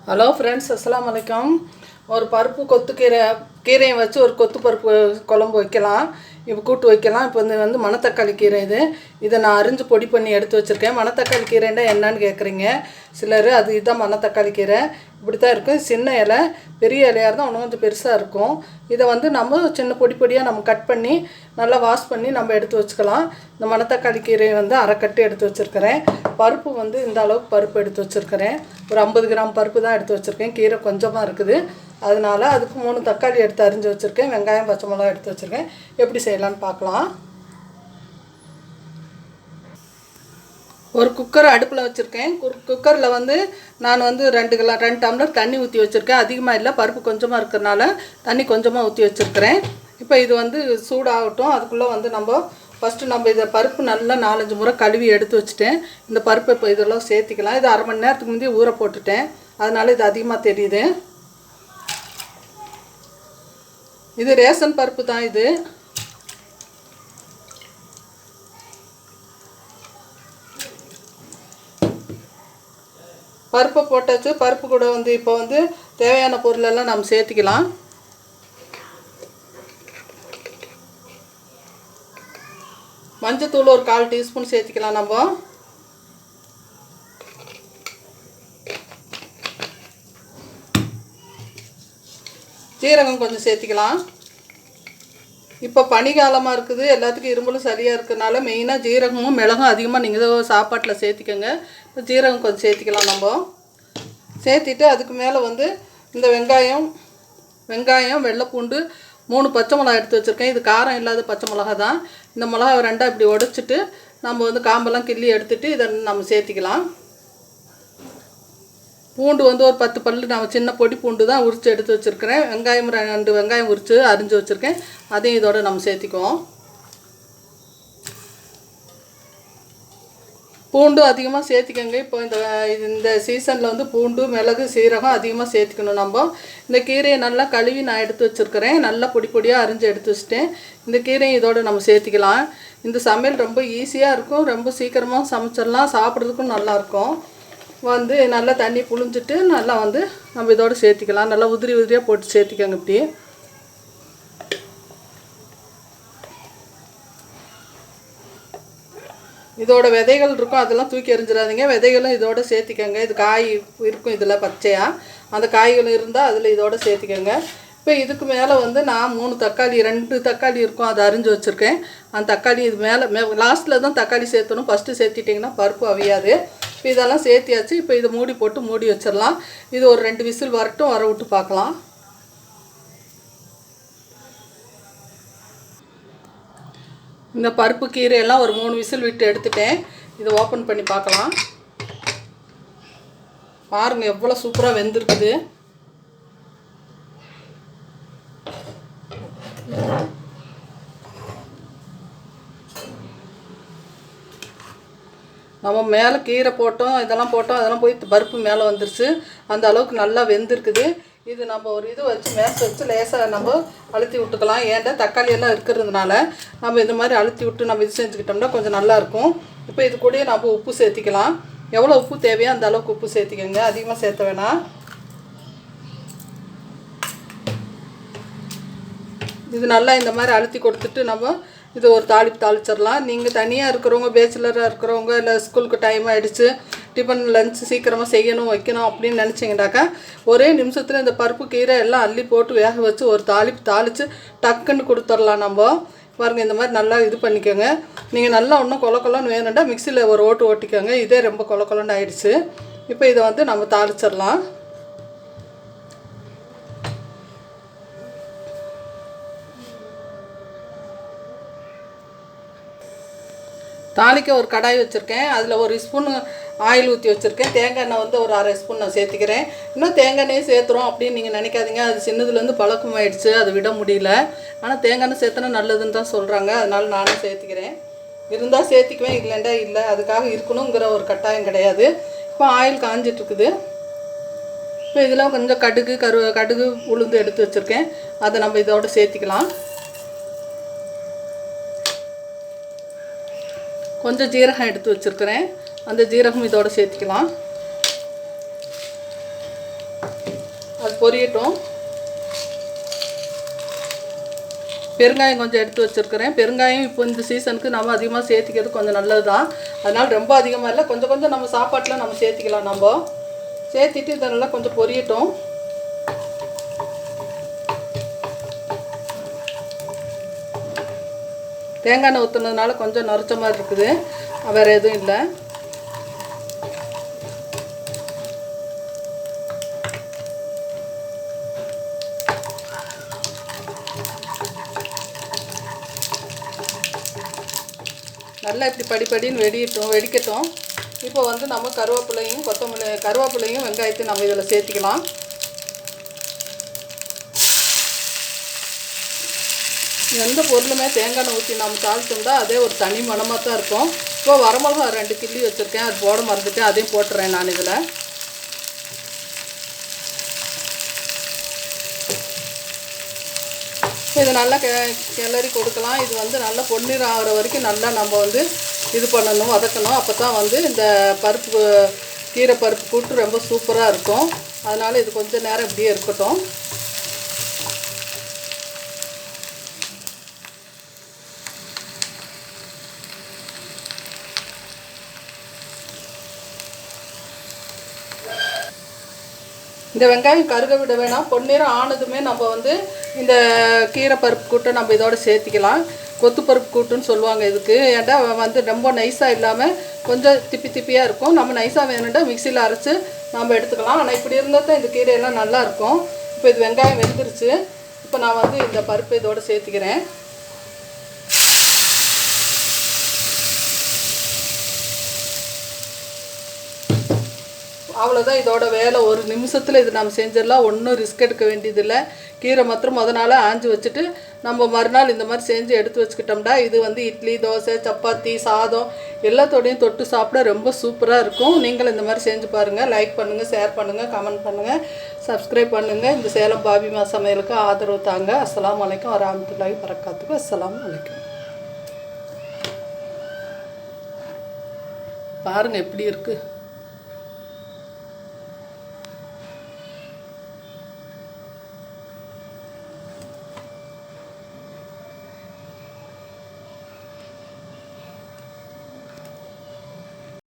Hello friends, அஸ்ஸலாமு அலைக்கும். ஒரு பருப்பு கீரையை வச்சு ஒரு கொத்து பருப்பு குழம்பு வைக்கலாம், இப்போ கூட்டு வைக்கலாம். இப்போ வந்து மணத்தக்காளி கீரை இதை நான் அரிஞ்சு பொடி பண்ணி எடுத்து வச்சுருக்கேன். மணத்தக்காளி கீரைன்னா என்னன்னு கேட்குறீங்க சிலர். இதுதான் மணத்தக்காளி கீரை. இப்படி தான் இருக்கும். சின்ன இலை, பெரிய இலையாக இருந்தால் இன்னும் கொஞ்சம் பெருசாக இருக்கும். இதை வந்து நம்ம சின்ன பொடியாக நம்ம கட் பண்ணி நல்லா வாஷ் பண்ணி நம்ம எடுத்து வச்சுக்கலாம். இந்த மணத்தக்காளி கீரையை வந்து அரைக்கட்டு எடுத்து வச்சுருக்கிறேன். பருப்பு வந்து இந்த அளவுக்கு பருப்பு எடுத்து வச்சுருக்கிறேன். ஒரு 50 கிராம் பருப்பு தான் எடுத்து வச்சுருக்கேன். கீரை கொஞ்சமாக இருக்குது, அதனால் அதுக்கு 3 தக்காளி எடுத்து அரிஞ்சு வச்சுருக்கேன். வெங்காயம், பச்சை மிளகா எடுத்து வச்சுருக்கேன். எப்படி செய்யலான்னு பார்க்கலாம். ஒரு குக்கர் அடுப்பில் வச்சுருக்கேன். குக்கரில் வந்து நான் வந்து 2 டம்ளர் தண்ணி ஊற்றி வச்சுருக்கேன். அதிகமாக இல்லை, பருப்பு கொஞ்சமாக இருக்கிறனால தண்ணி கொஞ்சமாக ஊற்றி வச்சுருக்கிறேன். இப்போ இது வந்து சூடாகட்டும். அதுக்குள்ளே வந்து ஃபஸ்ட்டு இதை பருப்பு நல்லா 4-5 முறை கழுவி எடுத்து வச்சுட்டேன். இந்த பருப்பை இப்போ இதெல்லாம் சேர்த்திக்கலாம். இது அரை மணி நேரத்துக்கு முந்தைய ஊற போட்டுட்டேன், அதனால் இது அதிகமாக தெரியுது. இது ரேஷன் பருப்பு தான். இது பருப்பை போட்டாச்சு. பருப்பு கூட வந்து இப்போ வந்து தேவையான பொருளெல்லாம் நம்ம சேர்த்திக்கலாம். மஞ்சத்தூள் ஒரு 1/4 டீஸ்பூன் சேர்த்திக்கலாம். நம்ம ஜீரகம் கொஞ்சம் சேர்த்திக்கலாம். இப்போ பனிக்காலமாக இருக்குது, எல்லாத்துக்கும் இரும்பலும் சரியாக இருக்கிறதுனால மெயினாக ஜீரகமும் மிளகும் அதிகமாக நீங்கள் சாப்பாட்டில் சேர்த்திக்கோங்க. இப்போ ஜீரகம் கொஞ்சம் சேர்த்திக்கலாம். நம்ம சேர்த்திட்டு அதுக்கு மேலே வந்து இந்த வெங்காயம், வெள்ளைப்பூண்டு, 3 பச்சை மிளகா எடுத்து வச்சுருக்கேன். இது காரம் இல்லாத பச்சை மிளகா தான். இந்த மிளகா 2 இப்படி உடைச்சிட்டு நம்ம வந்து காம்பெல்லாம் கிள்ளி எடுத்துகிட்டு இதை நம்ம சேர்த்திக்கலாம். பூண்டு வந்து ஒரு 10 பல் நான் சின்ன பொடி பூண்டு தான் உரித்து எடுத்து வச்சுருக்கிறேன். வெங்காயம் 2 வெங்காயம் உரித்து அரிஞ்சு வச்சுருக்கேன். அதையும் இதோடு நம்ம சேர்த்திக்குவோம். பூண்டு அதிகமாக சேர்த்திக்கோங்க. இப்போ இந்த சீசனில் வந்து பூண்டு, மிளகு, சீரகம் அதிகமாக சேர்த்திக்கணும். நம்ம இந்த கீரையை நல்லா கழுவி நான் எடுத்து வச்சுருக்கிறேன். நல்லா பொடியாக அரிஞ்சு எடுத்து வச்சுட்டேன். இந்த கீரையை இதோடு நம்ம சேர்த்திக்கலாம். இந்த சமையல் ரொம்ப ஈஸியாக இருக்கும், ரொம்ப சீக்கிரமாக சமைச்சிடலாம், சாப்பிட்றதுக்கும் நல்லாயிருக்கும். வந்து நல்லா தண்ணி புழிஞ்சிட்டு நல்லா வந்து நம்ம இதோடு சேர்த்திக்கலாம். நல்லா உதிரியாக போட்டு சேர்த்திக்கோங்க. இப்படி இதோட விதைகள் இருக்கும், அதெல்லாம் தூக்கி எறிஞ்சிடாதீங்க. விதைகளும் இதோட சேர்த்திக்கோங்க. இது காய் இருக்கும் இதில் பச்சையாக, அந்த காய்களும் இருந்தால் அதில் இதோட சேர்த்திக்கோங்க. இப்போ இதுக்கு மேலே வந்து நான் 2 தக்காளி இருக்கும், அதை அரிஞ்சு வச்சுருக்கேன். அந்த தக்காளி இது மேலே லாஸ்ட்டில் தான் தக்காளி சேர்த்தணும். ஃபஸ்ட்டு சேர்த்திட்டிங்கன்னா பருப்பு அவியாது. இப்போ இதெல்லாம் சேர்த்தியாச்சு. இப்போ இதை மூடி வச்சிடலாம். இது ஒரு 2 விசில் வரட்டும், வர விட்டு பார்க்கலாம். இந்த பருப்பு கீரையெல்லாம் ஒரு 3 விசில் விட்டு எடுத்துட்டேன். இதை ஓப்பன் பண்ணி பார்க்கலாம். பாருங்கள் எவ்வளோ சூப்பராக வெந்திருக்குது. நம்ம மேலே கீரை போட்டோம், இதெல்லாம் போய் பருப்பு மேலே வந்துருச்சு. அந்த அளவுக்கு நல்லா வெந்திருக்குது. இது நம்ம ஒரு இது வச்சு மேசை வச்சு லேசாக நம்ம அழுத்தி விட்டுக்கலாம். ஏன்டா தக்காளி எல்லாம் இருக்கிறதுனால நம்ம இந்த மாதிரி அழுத்தி விட்டு நம்ம இது செஞ்சுக்கிட்டோம்னா கொஞ்சம் நல்லாயிருக்கும். இப்போ இது கூட நம்ம உப்பு சேர்த்திக்கலாம். எவ்வளோ உப்பு தேவையோ அந்த அளவுக்கு உப்பு சேர்த்திக்கோங்க, அதிகமாக சேர்த்த வேணாம். இது நல்லா இந்த மாதிரி அழுத்தி கொடுத்துட்டு நம்ம இது ஒரு தாளிச்சிடலாம். நீங்கள் தனியாக இருக்கிறவங்க, பேச்சுலராக இருக்கிறவங்க, இல்லை ஸ்கூலுக்கு டைம் ஆகிடுச்சு, டிஃபன் லஞ்ச் சீக்கிரமாக செய்யணும் வைக்கணும் அப்படின்னு நினச்சிங்கனாக்கா ஒரே நிமிஷத்தில் இந்த பருப்பு கீரை எல்லாம் அள்ளி போட்டு வேக வச்சு ஒரு தாளித்து டக்குன்னு கொடுத்துடலாம். நம்ம பாருங்கள் இந்த மாதிரி நல்லா இது பண்ணிக்கோங்க. நீங்கள் நல்லா இன்னும் கொலன்னு வேணும்னா மிக்சியில் ஒரு ஓட்டிக்கோங்க. இதே ரொம்ப கொலன்னு ஆகிடுச்சு. இப்போ இதை வந்து நம்ம தாளிச்சிடலாம். தாளிக்க ஒரு கடாய் வச்சுருக்கேன். அதில் 1 ஸ்பூன் ஆயில் ஊற்றி வச்சுருக்கேன். தேங்காய் எண்ணெய் வந்து ஒரு 1/2 ஸ்பூன் நான் சேர்த்துக்கிறேன். இன்னும் தேங்காய் எண்ணெய் சேர்த்துறோம் அப்படின்னு நீங்கள் நினைக்காதீங்க. அது சின்னதுலேருந்து பழக்கமாயிடுச்சு, அது விட முடியல. ஆனால் தேங்காய் எண்ணெய் சேர்த்தனா நல்லதுன்னு தான் சொல்கிறாங்க, அதனால் நானும் சேர்த்துக்கிறேன். இருந்தால் சேர்த்திக்குவேன், இல்லைண்டா இல்லை. அதுக்காக இருக்கணுங்கிற ஒரு கட்டாயம் கிடையாது. இப்போ ஆயில் காஞ்சிட்ருக்குது. இப்போ இதில் கொஞ்சம் கடுகு உளுந்து எடுத்து வச்சுருக்கேன். அதை நம்ம இதோடு சேர்த்திக்கலாம். கொஞ்சம் ஜீரகம் எடுத்து வச்சுருக்கிறேன், அந்த ஜீரகம் இதோடு சேர்த்திக்கலாம். அது பொரியட்டும். பெருங்காயம் கொஞ்சம் எடுத்து வச்சுருக்கிறேன். பெருங்காயம் இப்போ இந்த சீசனுக்கு நம்ம அதிகமாக சேர்த்திக்கிறது கொஞ்சம் நல்லது தான். அதனால் ரொம்ப அதிகமாக இல்லை, கொஞ்சம் கொஞ்சம் நம்ம சாப்பாட்டில் நம்ம சேர்த்திக்கலாம். நம்ம சேர்த்திட்டு இதை நல்லா கொஞ்சம் பொரியட்டும். தேங்காய் எண்ணெய் ஊற்றுனதுனால கொஞ்சம் நறுச்ச மாதிரி இருக்குது, வேறு எதுவும் இல்லை. நல்லா இப்படி படிப்படின்னு வெடிக்கட்டும். இப்போ வந்து நம்ம கருவேப்பிலையும் வெங்காயத்தையும் நம்ம இதில் சேர்த்திக்கலாம். எந்த பொருளுமே தேங்காய் எண்ணெய் ஊற்றி நம்ம தாளிச்சோம்னா அதே ஒரு தனி மணமாக தான் இருக்கும். இப்போ வரமிளகா 2 கிள்ளி வச்சுருக்கேன், அது போட மறந்துட்டேன், அதையும் போட்டுறேன் நான் இதில். இது நல்லா கிளறி கொடுக்கலாம். இது வந்து நல்லா பொன்னிறம் ஆகிற வரைக்கும் நல்லா நம்ம வந்து இது பண்ணணும், வதக்கணும். அப்போ தான் வந்து இந்த கீரை பருப்பு கூட்டு ரொம்ப சூப்பராக இருக்கும். அதனால் இது கொஞ்சம் நேரம் இப்படியே இருக்கட்டும். இந்த வெங்காயம் கருக விட வேணாம். பொன்னிறம் ஆனதுமே நம்ம வந்து இந்த கீரை பருப்பு கூட்டை நம்ம இதோட சேர்த்திக்கலாம். கொத்து பருப்பு கூட்டுன்னு சொல்லுவாங்க இதுக்கு. ஏன்டா வந்து ரொம்ப நைஸாக இல்லாமல் கொஞ்சம் திப்பியாக இருக்கும். நம்ம நைஸாக வேணும்னா மிக்சியில் அரைச்சி நம்ம எடுத்துக்கலாம். ஆனால் இப்படி இருந்தால் தான் இந்த கீரையெல்லாம் நல்லாயிருக்கும். இப்போ இது வெங்காயம் வெந்துருச்சு. இப்போ நான் வந்து இந்த பருப்பு இதோடு சேர்த்திக்கிறேன். அவ்வளோதான் இதோட வேலை. ஒரு நிமிஷத்தில் இது நம்ம செஞ்சிடலாம். ஒன்றும் ரிஸ்க் எடுக்க வேண்டியதில்லை. கீரை மாத்திரம் நாள் ஆஞ்சு வச்சுட்டு நம்ம மறுநாள் இந்த மாதிரி செஞ்சு எடுத்து வச்சுக்கிட்டோம்னா இது வந்து இட்லி, தோசை, சப்பாத்தி, சாதம் எல்லாத்தோடையும் தொட்டு சாப்பிட ரொம்ப சூப்பராக இருக்கும். நீங்களும் இந்த மாதிரி செஞ்சு பாருங்கள். லைக் பண்ணுங்கள், ஷேர் பண்ணுங்கள், கமெண்ட் பண்ணுங்கள், சப்ஸ்கிரைப் பண்ணுங்கள். இந்த சேலம் பாபிமா சமையலுக்கு ஆதரவு தாங்க. அஸ்ஸலாமு அலைக்கும் வரஹ்மத்துல்லாஹி வபரகாத்துஹு. அஸ்ஸலாமு அலைக்கும். பாருங்கள் எப்படி இருக்குது.